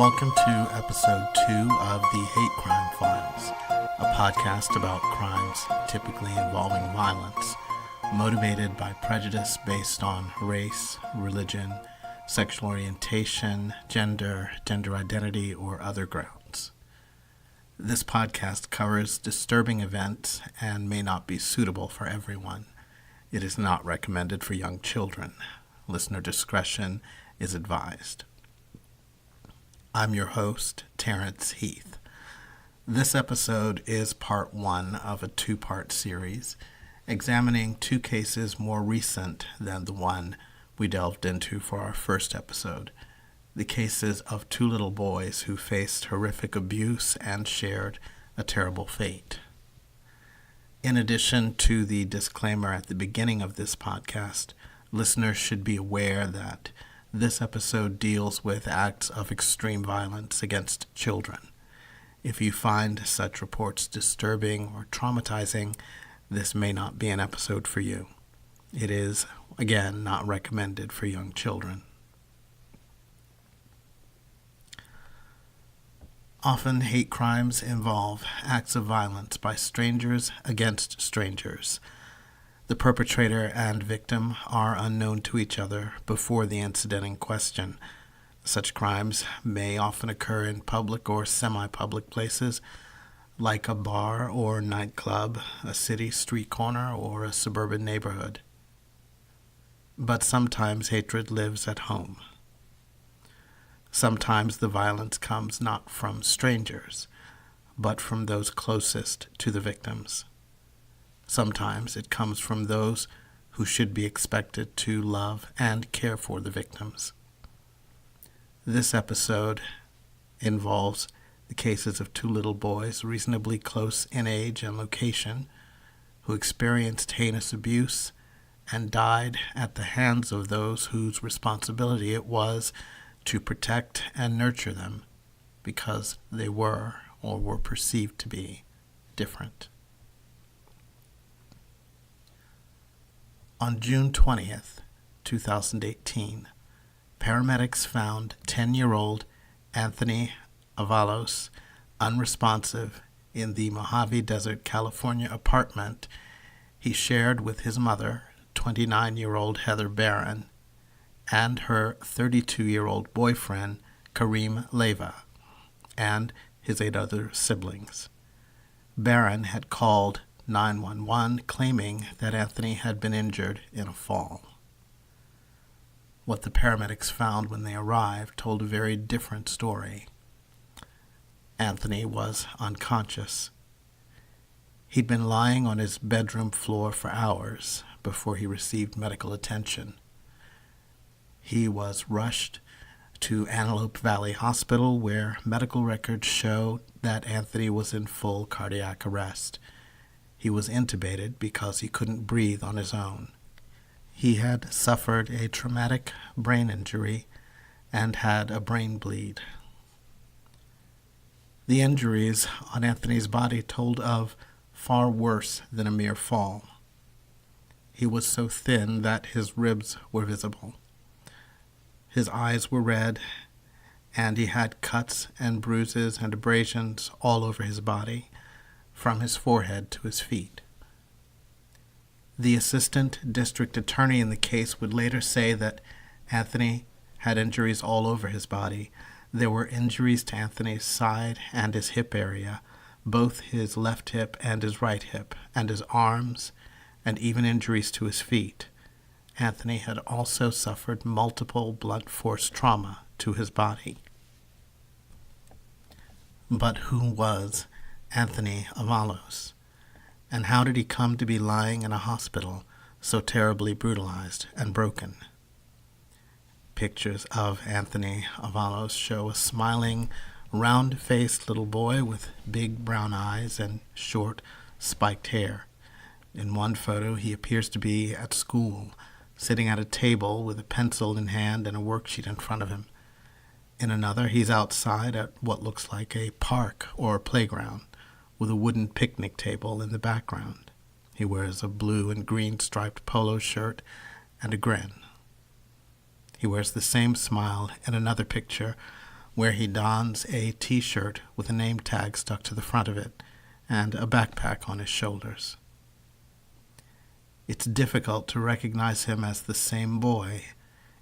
Welcome to episode 2 of the Hate Crime Files, a podcast about crimes typically involving violence, motivated by prejudice based on race, religion, sexual orientation, gender identity, or other grounds. This podcast covers disturbing events and may not be suitable for everyone. It is not recommended for young children. Listener discretion is advised. I'm your host, Terrence Heath. This episode is part 1 of a 2-part series, examining 2 cases more recent than the one we delved into for our first episode, the cases of 2 little boys who faced horrific abuse and shared a terrible fate. In addition to the disclaimer at the beginning of this podcast, listeners should be aware that this episode deals with acts of extreme violence against children. If you find such reports disturbing or traumatizing, this may not be an episode for you. It is, again, not recommended for young children. Often, hate crimes involve acts of violence by strangers against strangers. The perpetrator and victim are unknown to each other before the incident in question. Such crimes may often occur in public or semi-public places, like a bar or nightclub, a city street corner, or a suburban neighborhood. But sometimes hatred lives at home. Sometimes the violence comes not from strangers, but from those closest to the victims. Sometimes it comes from those who should be expected to love and care for the victims. This episode involves the cases of 2 little boys reasonably close in age and location who experienced heinous abuse and died at the hands of those whose responsibility it was to protect and nurture them because they were or were perceived to be different. On June 20th, 2018, paramedics found 10-year-old Anthony Avalos unresponsive in the Mohave Desert, California apartment he shared with his mother, 29-year-old Heather Barron, and her 32-year-old boyfriend, Kareem Leiva, and his 8 other siblings. Barron had called 911 claiming that Anthony had been injured in a fall. What the paramedics found when they arrived told a very different story. Anthony was unconscious. He'd been lying on his bedroom floor for hours before he received medical attention. He was rushed to Antelope Valley Hospital, where medical records show that Anthony was in full cardiac arrest. He was intubated because he couldn't breathe on his own. He had suffered a traumatic brain injury and had a brain bleed. The injuries on Anthony's body told of far worse than a mere fall. He was so thin that his ribs were visible. His eyes were red, and he had cuts and bruises and abrasions all over his body, from his forehead to his feet. The assistant district attorney in the case would later say that Anthony had injuries all over his body. There were injuries to Anthony's side and his hip area, both his left hip and his right hip, and his arms, and even injuries to his feet. Anthony had also suffered multiple blunt force trauma to his body. But who was Anthony Avalos? And how did he come to be lying in a hospital so terribly brutalized and broken? Pictures of Anthony Avalos show a smiling, round-faced little boy with big brown eyes and short, spiked hair. In one photo, he appears to be at school, sitting at a table with a pencil in hand and a worksheet in front of him. In another, he's outside at what looks like a park or playground, with a wooden picnic table in the background. He wears a blue and green striped polo shirt and a grin. He wears the same smile in another picture, where he dons a t-shirt with a name tag stuck to the front of it and a backpack on his shoulders. It's difficult to recognize him as the same boy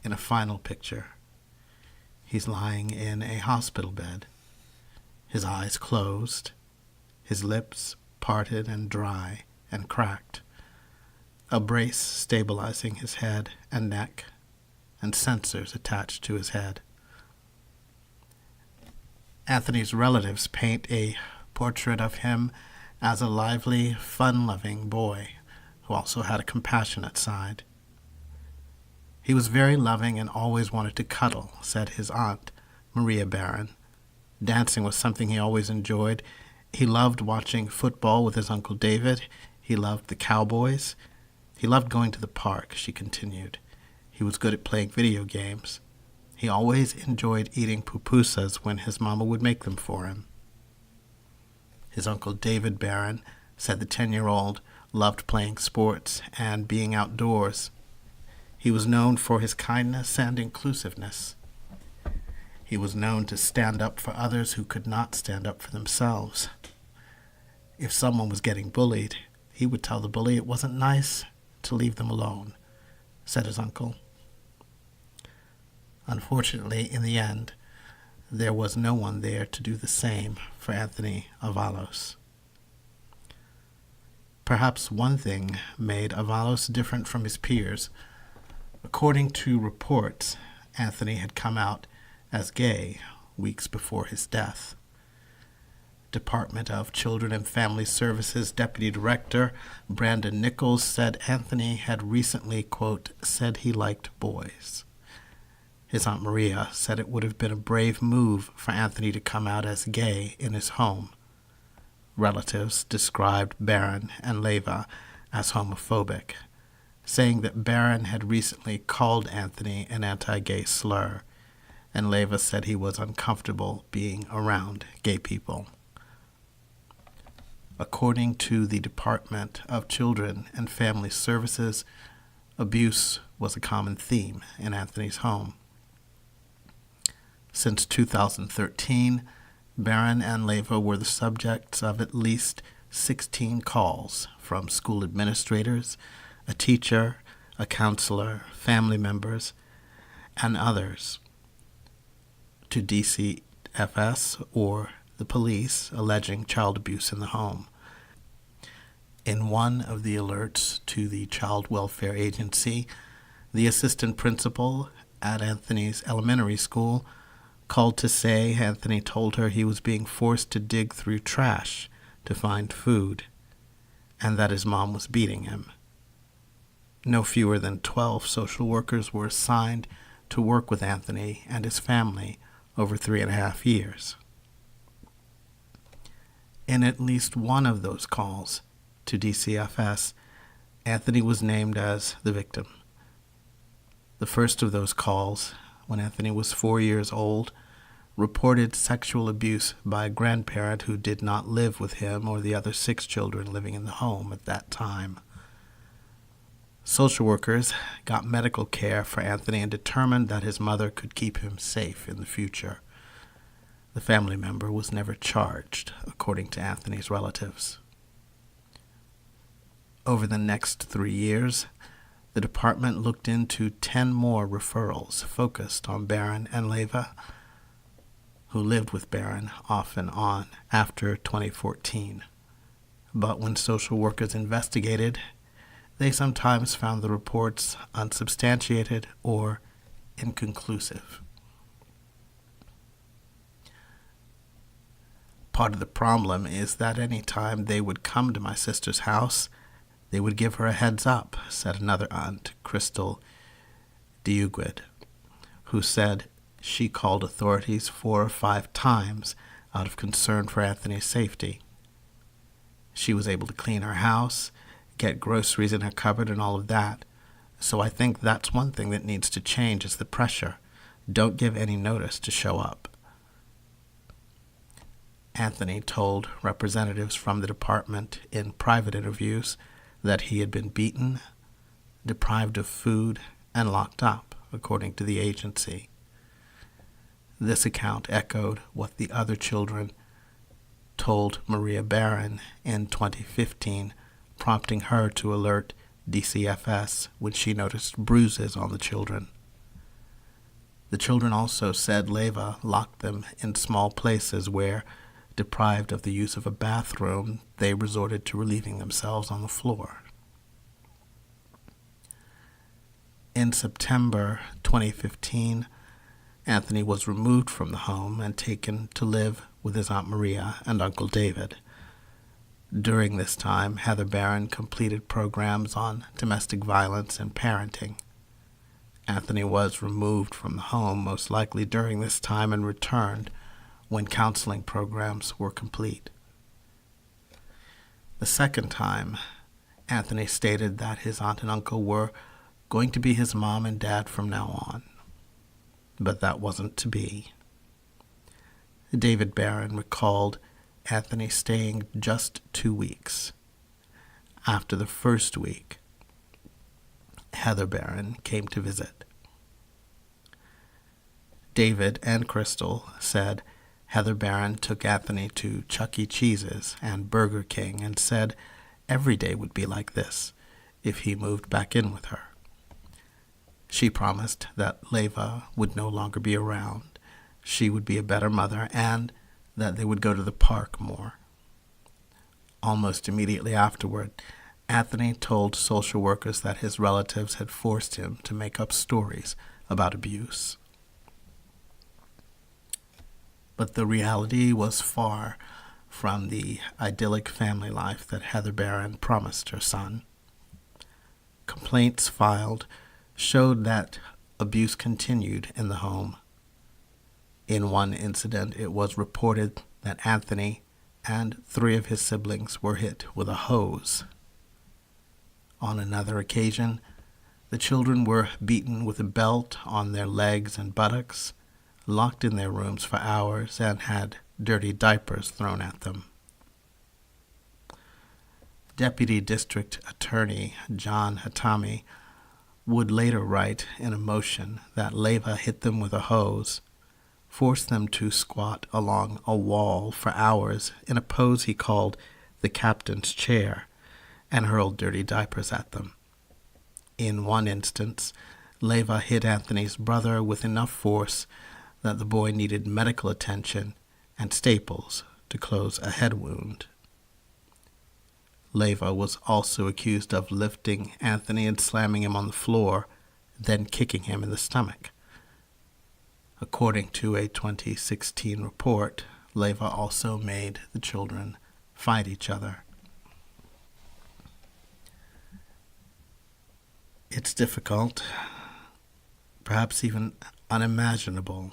in a final picture. He's lying in a hospital bed, his eyes closed, his lips parted and dry and cracked, a brace stabilizing his head and neck, and sensors attached to his head. Anthony's relatives paint a portrait of him as a lively, fun-loving boy who also had a compassionate side. He was very loving and always wanted to cuddle, said his aunt, Maria Barron. Dancing was something he always enjoyed. He loved watching football with his Uncle David. He loved the Cowboys. He loved going to the park, she continued. He was good at playing video games. He always enjoyed eating pupusas when his mama would make them for him. His Uncle David Barron said the 10-year-old loved playing sports and being outdoors. He was known for his kindness and inclusiveness. He was known to stand up for others who could not stand up for themselves. If someone was getting bullied, he would tell the bully it wasn't nice to leave them alone, said his uncle. Unfortunately, in the end, there was no one there to do the same for Anthony Avalos. Perhaps one thing made Avalos different from his peers. According to reports, Anthony had come out as gay weeks before his death. Department of Children and Family Services Deputy Director Brandon Nichols said Anthony had recently, quote, said he liked boys. His Aunt Maria said it would have been a brave move for Anthony to come out as gay in his home. Relatives described Barron and Leiva as homophobic, saying that Barron had recently called Anthony an anti-gay slur, and Leiva said he was uncomfortable being around gay people. According to the Department of Children and Family Services, abuse was a common theme in Anthony's home. Since 2013, Barron and Leiva were the subjects of at least 16 calls from school administrators, a teacher, a counselor, family members, and others to DCFS or the police alleging child abuse in the home. In one of the alerts to the Child Welfare Agency, the assistant principal at Anthony's elementary school called to say Anthony told her he was being forced to dig through trash to find food, and that his mom was beating him. No fewer than 12 social workers were assigned to work with Anthony and his family over 3.5 years. In at least one of those calls to DCFS, Anthony was named as the victim. The first of those calls, when Anthony was 4 years old, reported sexual abuse by a grandparent who did not live with him or the other 6 children living in the home at that time. Social workers got medical care for Anthony and determined that his mother could keep him safe in the future. The family member was never charged, according to Anthony's relatives. Over the next 3 years, the department looked into 10 more referrals focused on Barron and Leiva, who lived with Barron off and on after 2014. But when social workers investigated, they sometimes found the reports unsubstantiated or inconclusive. Part of the problem is that any time they would come to my sister's house, they would give her a heads up, said another aunt, Crystal Diuguid, who said she called authorities 4 or 5 times out of concern for Anthony's safety. She was able to clean her house, get groceries in her cupboard and all of that. So I think that's one thing that needs to change is the pressure. Don't give any notice to show up. Anthony told representatives from the department in private interviews that he had been beaten, deprived of food, and locked up, according to the agency. This account echoed what the other children told Maria Barron in 2015, prompting her to alert DCFS when she noticed bruises on the children. The children also said Leiva locked them in small places where, deprived of the use of a bathroom, they resorted to relieving themselves on the floor. In September 2015, Anthony was removed from the home and taken to live with his Aunt Maria and Uncle David. During this time, Heather Barron completed programs on domestic violence and parenting. Anthony was removed from the home most likely during this time and returned when counseling programs were complete. The second time, Anthony stated that his aunt and uncle were going to be his mom and dad from now on, but that wasn't to be. David Barron recalled Anthony staying just 2 weeks. After the first week, Heather Barron came to visit. David and Crystal said Heather Barron took Anthony to Chuck E. Cheese's and Burger King and said every day would be like this if he moved back in with her. She promised that Leiva would no longer be around, she would be a better mother, and that they would go to the park more. Almost immediately afterward, Anthony told social workers that his relatives had forced him to make up stories about abuse. But the reality was far from the idyllic family life that Heather Barron promised her son. Complaints filed showed that abuse continued in the home. In one incident, it was reported that Anthony and 3 of his siblings were hit with a hose. On another occasion, the children were beaten with a belt on their legs and buttocks, locked in their rooms for hours, and had dirty diapers thrown at them. Deputy District Attorney John Hatami would later write in a motion that Leiva hit them with a hose, forced them to squat along a wall for hours in a pose he called the captain's chair, and hurled dirty diapers at them. In one instance, Leiva hit Anthony's brother with enough force that the boy needed medical attention and staples to close a head wound. Leiva was also accused of lifting Anthony and slamming him on the floor, then kicking him in the stomach. According to a 2016 report, Leiva also made the children fight each other. It's difficult, perhaps even unimaginable,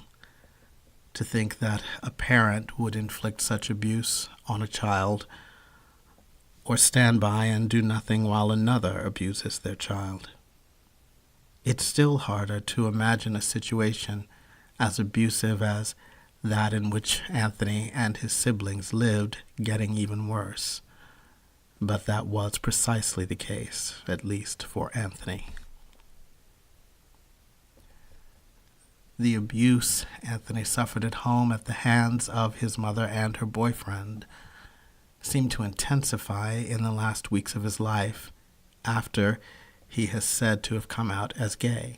to think that a parent would inflict such abuse on a child or stand by and do nothing while another abuses their child. It's still harder to imagine a situation as abusive as that in which Anthony and his siblings lived, getting even worse. But that was precisely the case, at least for Anthony. The abuse Anthony suffered at home at the hands of his mother and her boyfriend seemed to intensify in the last weeks of his life after he has said to have come out as gay.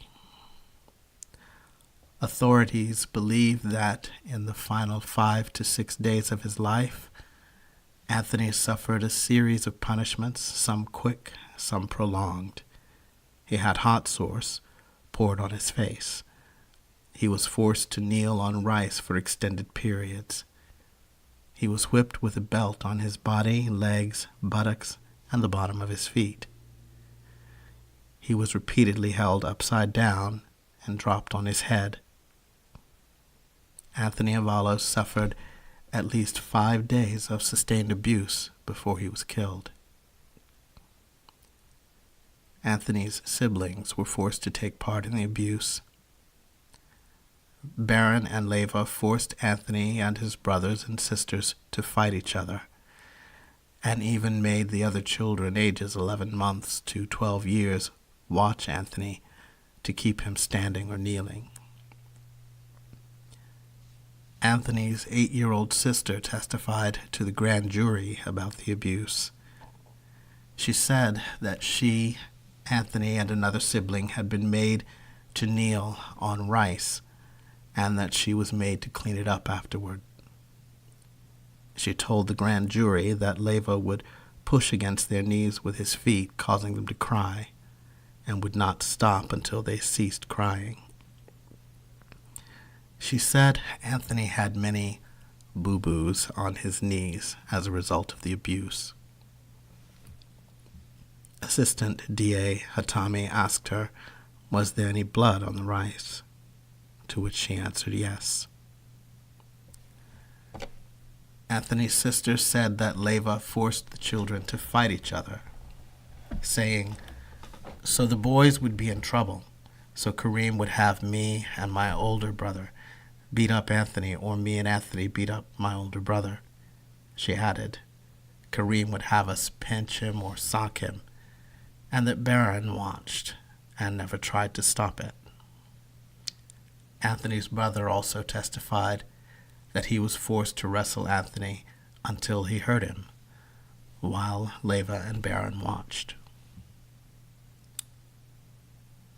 Authorities believe that in the final 5 to 6 days of his life, Anthony suffered a series of punishments, some quick, some prolonged. He had hot sauce poured on his face. He was forced to kneel on rice for extended periods. He was whipped with a belt on his body, legs, buttocks, and the bottom of his feet. He was repeatedly held upside down and dropped on his head. Anthony Avalos suffered at least 5 days of sustained abuse before he was killed. Anthony's siblings were forced to take part in the abuse. Barron and Leiva forced Anthony and his brothers and sisters to fight each other, and even made the other children ages 11 months to 12 years watch Anthony to keep him standing or kneeling. Anthony's 8-year-old sister testified to the grand jury about the abuse. She said that she, Anthony, and another sibling had been made to kneel on rice, and that she was made to clean it up afterward. She told the grand jury that Leiva would push against their knees with his feet, causing them to cry, and would not stop until they ceased crying. She said Anthony had many boo-boos on his knees as a result of the abuse. Assistant D.A. Hatami asked her, was there any blood on the rice? To which she answered yes. Anthony's sister said that Leiva forced the children to fight each other, saying, so the boys would be in trouble, so Kareem would have me and my older brother beat up Anthony, or me and Anthony beat up my older brother. She added, Kareem would have us pinch him or sock him, and that Barron watched and never tried to stop it. Anthony's brother also testified that he was forced to wrestle Anthony until he hurt him, while Leiva and Barron watched.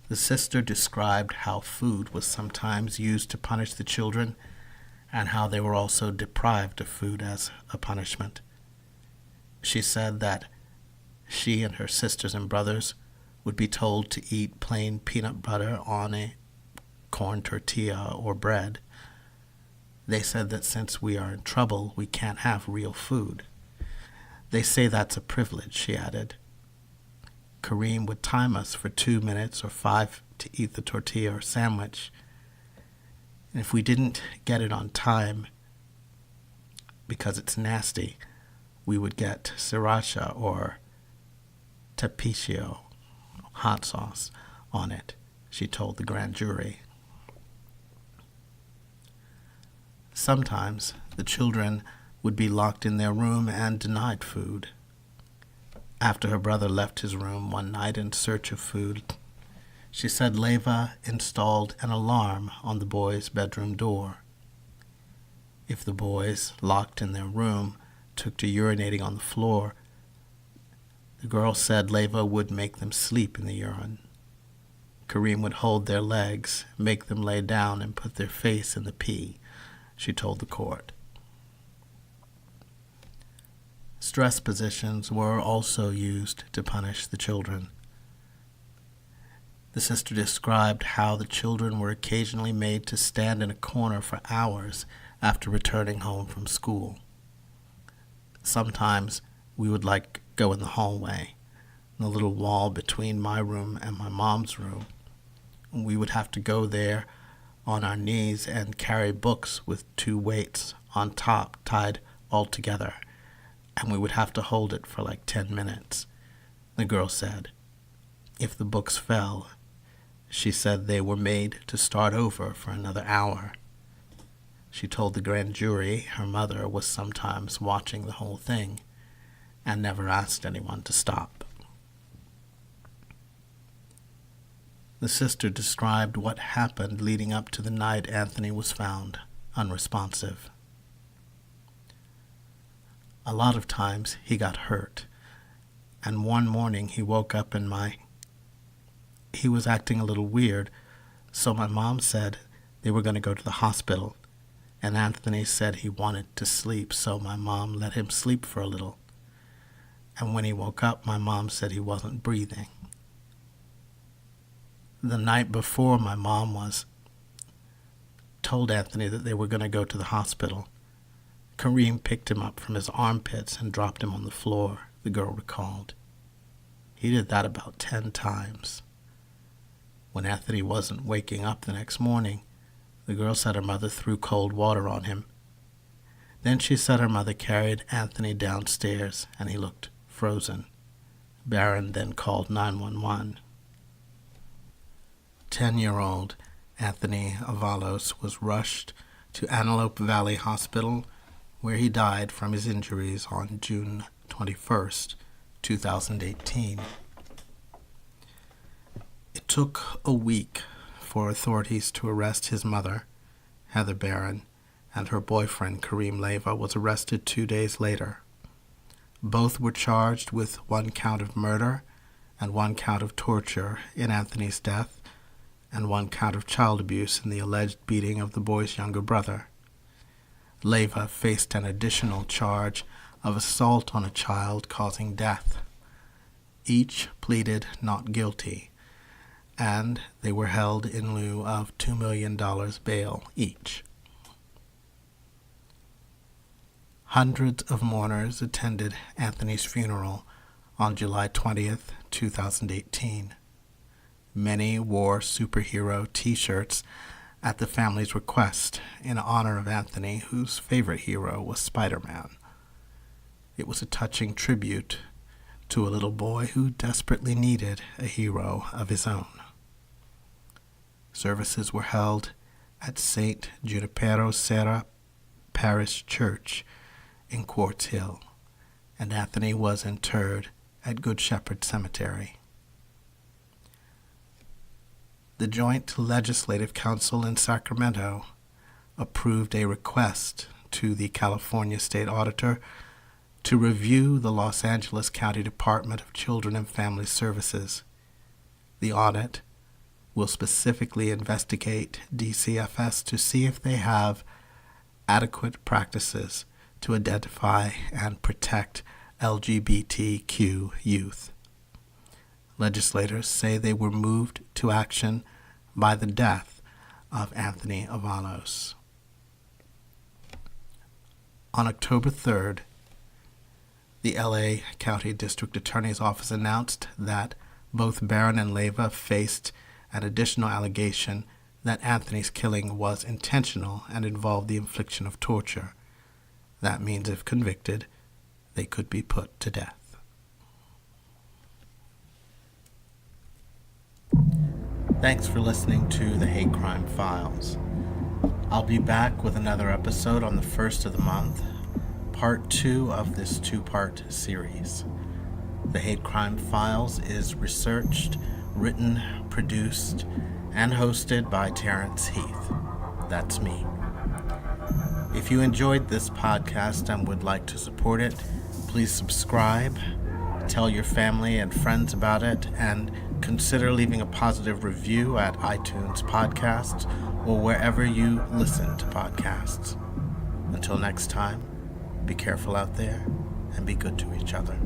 The sister described how food was sometimes used to punish the children, and how they were also deprived of food as a punishment. She said that she and her sisters and brothers would be told to eat plain peanut butter on a corn tortilla or bread. They said that since we are in trouble, we can't have real food. They say that's a privilege, she added. Kareem would time us for 2 minutes or 5 to eat the tortilla or sandwich. And if we didn't get it on time because it's nasty, we would get sriracha or tapatio, hot sauce, on it, she told the grand jury. Sometimes the children would be locked in their room and denied food. After her brother left his room one night in search of food, she said Leiva installed an alarm on the boys' bedroom door. If the boys, locked in their room, took to urinating on the floor, the girl said Leiva would make them sleep in the urine. Kareem would hold their legs, make them lay down, and put their face in the pee, she told the court. Stress positions were also used to punish the children. The sister described how the children were occasionally made to stand in a corner for hours after returning home from school. Sometimes we would go in the hallway, the little wall between my room and my mom's room. We would have to go there on our knees and carry books with 2 weights on top tied all together, and we would have to hold it for 10 minutes. The girl said, if the books fell, she said they were made to start over for another hour. She told the grand jury her mother was sometimes watching the whole thing and never asked anyone to stop. The sister described what happened leading up to the night Anthony was found unresponsive. A lot of times he got hurt, and one morning he woke up he was acting a little weird, so my mom said they were going to go to the hospital, and Anthony said he wanted to sleep, so my mom let him sleep for a little. And when he woke up, my mom said he wasn't breathing. The night before, my mom told Anthony that they were going to go to the hospital. Kareem picked him up from his armpits and dropped him on the floor, the girl recalled. He did that about 10 times. When Anthony wasn't waking up the next morning, the girl said her mother threw cold water on him. Then she said her mother carried Anthony downstairs and he looked frozen. Barron then called 911. 10-year-old Anthony Avalos was rushed to Antelope Valley Hospital, where he died from his injuries on June 21st, 2018. It took a week for authorities to arrest his mother, Heather Barron, and her boyfriend, Kareem Leiva, was arrested 2 days later. Both were charged with 1 count of murder and 1 count of torture in Anthony's death, and 1 count of child abuse in the alleged beating of the boy's younger brother. Leiva faced an additional charge of assault on a child causing death. Each pleaded not guilty, and they were held in lieu of $2 million bail each. Hundreds of mourners attended Anthony's funeral on July 20th, 2018. Many wore superhero t-shirts at the family's request in honor of Anthony, whose favorite hero was Spider-Man. It was a touching tribute to a little boy who desperately needed a hero of his own. Services were held at St. Junipero Serra Parish Church in Quartz Hill, and Anthony was interred at Good Shepherd Cemetery. The Joint Legislative Council in Sacramento approved a request to the California State Auditor to review the Los Angeles County Department of Children and Family Services. The audit will specifically investigate DCFS to see if they have adequate practices to identify and protect LGBTQ youth. Legislators say they were moved to action by the death of Anthony Avalos. On October 3rd, the LA County District Attorney's Office announced that both Barron and Leiva faced an additional allegation that Anthony's killing was intentional and involved the infliction of torture. That means if convicted, they could be put to death. Thanks for listening to the Hate Crime Files. I'll be back with another episode on the 1st of the month, part 2 of this 2-part series. The Hate Crime Files is researched, written, produced, and hosted by Terrence Heath. That's me. If you enjoyed this podcast and would like to support it, please subscribe, tell your family and friends about it, and consider leaving a positive review at iTunes Podcasts or wherever you listen to podcasts. Until next time, be careful out there and be good to each other.